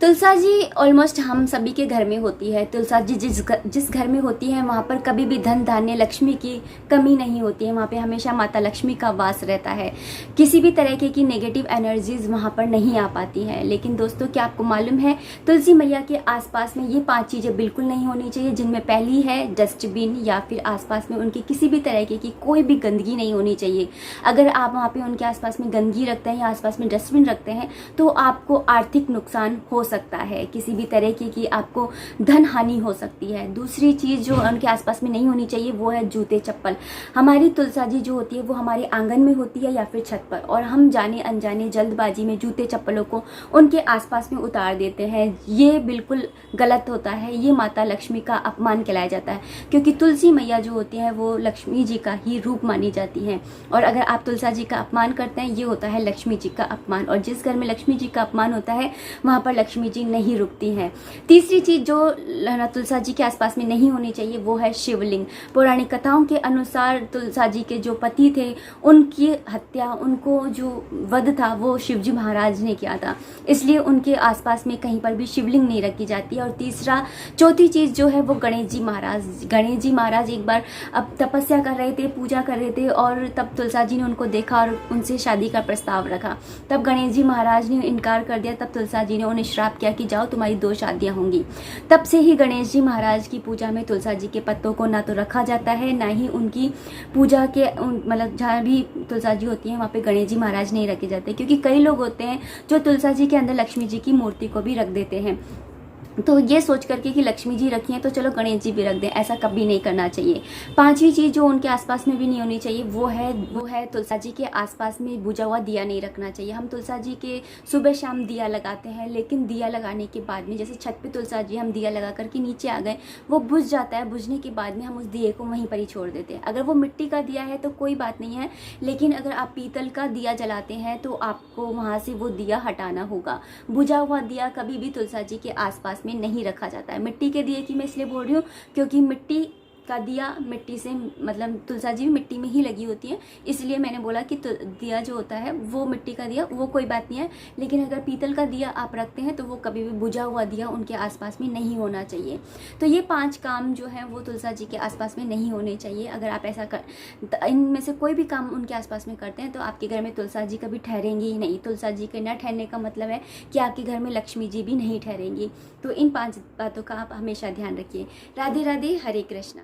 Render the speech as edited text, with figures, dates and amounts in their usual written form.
तुलसा जी almost हम सभी के घर में होती है। तुलसा जी जिस घर में होती है वहाँ पर कभी भी धन धान्य लक्ष्मी की कमी नहीं होती है। वहाँ पे हमेशा माता लक्ष्मी का वास रहता है। किसी भी तरीके की नेगेटिव एनर्जीज वहाँ पर नहीं आ पाती हैं। लेकिन दोस्तों, क्या आपको मालूम है तुलसी मैया के आसपास में ये 5 चीज़ें बिल्कुल नहीं होनी चाहिए, जिनमें पहली है डस्टबिन या फिर आसपास में उनकी किसी भी तरीके की कोई भी गंदगी नहीं होनी चाहिए। अगर आप वहाँ पे उनके आसपास में गंदगी रखते हैं या आसपास में डस्टबिन रखते हैं तो आपको आर्थिक नुकसान हो सकता है, किसी भी तरह की आपको धन हानि हो सकती है। दूसरी चीज़ जो उनके आसपास में नहीं होनी चाहिए वो है जूते चप्पल। हमारी तुलसा जी जो होती है वो हमारे आंगन में होती है या फिर छत पर, और हम जाने अनजाने जल्दबाजी में जूते चप्पलों को उनके आसपास में उतार देते हैं। ये बिल्कुल गलत होता है। ये माता लक्ष्मी का अपमान कहलाया जाता है, क्योंकि तुलसी मैया जो होती है वो लक्ष्मी जी का ही रूप मानी जाती है। और अगर आप तुलसा जी का अपमान करते हैं, ये होता है लक्ष्मी जी का अपमान। और जिस घर में लक्ष्मी जी का अपमान होता है वहाँ पर लक्ष्मी जी नहीं रुकती हैं। तीसरी चीज़ जो तुलसा जी के आसपास में नहीं होनी चाहिए वो है शिवलिंग। पौराणिक कथाओं के अनुसार तुलसा जी के जो पति थे उनकी हत्या, उनको जो वध था वो शिवजी महाराज ने किया था, इसलिए उनके आसपास में कहीं पर भी शिवलिंग नहीं रखी जाती है। और चौथी चीज़ जो है वो गणेश जी महाराज एक बार अब तपस्या कर रहे थे, पूजा कर रहे थे, और तब तुलसा जी ने उनको देखा और उनसे शादी का प्रस्ताव रखा। तब गणेश जी महाराज ने इनकार कर दिया। तब तुलसा जी ने उन्हें श्राप किया कि जाओ तुम्हारी 2 शादियां होंगी। तब से ही गणेश जी महाराज की पूजा में तुलसा जी के पत्तों को ना तो रखा जाता है, ना ही उनकी पूजा के मतलब जहाँ भी तुलसा जी होती है वहाँ पे गणेश जी महाराज नहीं रखे जाते, क्योंकि कई लोग होते हैं जो तुलसा जी के अंदर लक्ष्मी जी की मूर्ति को भी रख देते हैं। तो ये सोच करके कि लक्ष्मी जी रखी हैं तो चलो गणेश जी भी रख दें, ऐसा कभी नहीं करना चाहिए। 5वीं चीज़ जो उनके आसपास में भी नहीं होनी चाहिए वो है तुलसा जी के आसपास में बुझा हुआ दिया नहीं रखना चाहिए। हम तुलसा जी के सुबह शाम दिया लगाते हैं, लेकिन दिया लगाने के बाद में, जैसे छत पे तुलसा जी हम दिया लगा करके नीचे आ गए, वो बुझ जाता है। बुझने के बाद में हम उस दिए को वहीं पर ही छोड़ देते हैं। अगर वो मिट्टी का दिया है तो कोई बात नहीं है, लेकिन अगर आप पीतल का दिया जलाते हैं तो आपको वहाँ से वो दिया हटाना होगा। बुझा हुआ दिया कभी भी तुलसा जी के आसपास में नहीं रखा जाता है। मिट्टी के दिए की मैं इसलिए बोल रही हूँ क्योंकि मिट्टी का दिया मिट्टी से, मतलब तुलसा जी भी मिट्टी में ही लगी होती है, इसलिए मैंने बोला कि दिया जो होता है वो मिट्टी का दिया वो कोई बात नहीं है। लेकिन अगर पीतल का दिया आप रखते हैं तो वो कभी भी बुझा हुआ दिया उनके आसपास में नहीं होना चाहिए। तो ये 5 काम जो है वो तुलसा जी के आसपास में नहीं होने चाहिए। अगर आप ऐसा इनमें से कोई भी काम उनके आसपास में करते हैं तो आपके घर में तुलसा जी कभी ठहरेंगी ही नहीं। तुलसा जी के न ठहरने का मतलब है कि आपके घर में लक्ष्मी जी भी नहीं ठहरेंगी। तो इन 5 बातों का आप हमेशा ध्यान रखिए। राधे राधे, हरे कृष्णा।